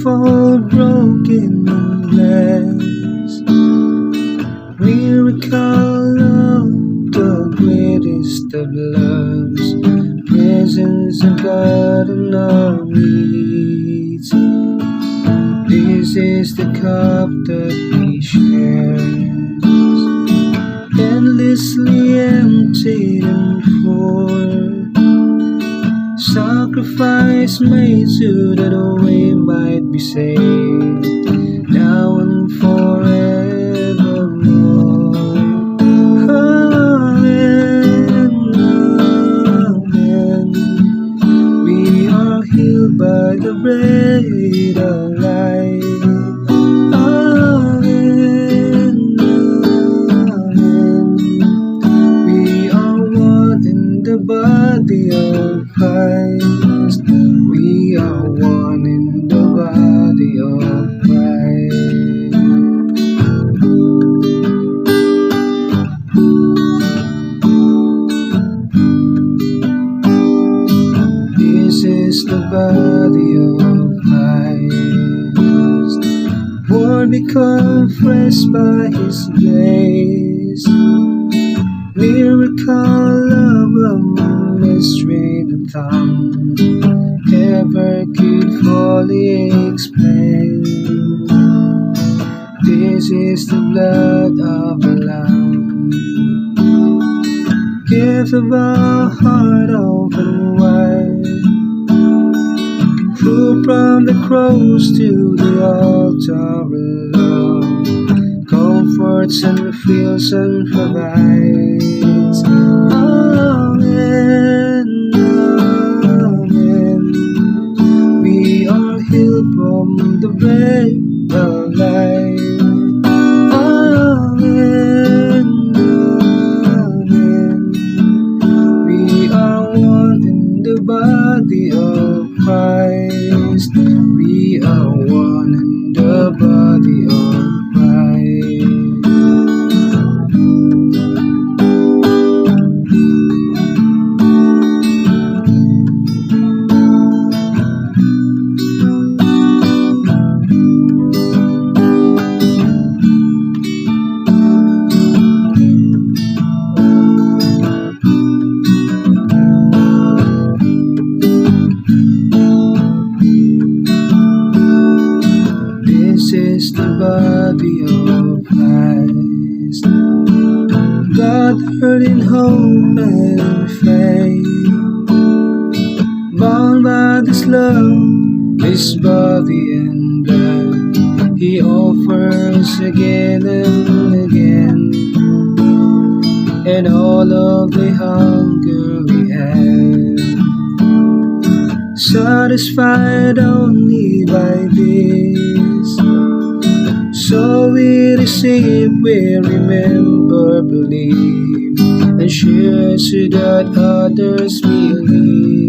fall broken glass, miracle of the greatest of loves, presence of God in our needs. This is the cup that we share, endlessly emptied and full, sacrifice made so that we might be saved, now and forevermore. Amen, amen. We are healed by the bread of life. Amen, amen. We are one in the body of Christ. We are one in the body of Christ. This is the body of Christ, born become fresh by His grace, miracle of a mystery that tongue never could fully explain. This is the blood of the Lamb, gift of our heart open wide, through from the cross to the altar of love, comforts and fills and provides. Amen, amen. We are healed from the bread of life. Amen, amen. We are one in the body of Christ. We are one in the body of Christ. This is the body of Christ, gathered in hope and faith, bound by this love, His body and blood, He offers again and again, and all of the hunger we have, satisfied only by this. So we receive, we remember, believe, and share so that others believe.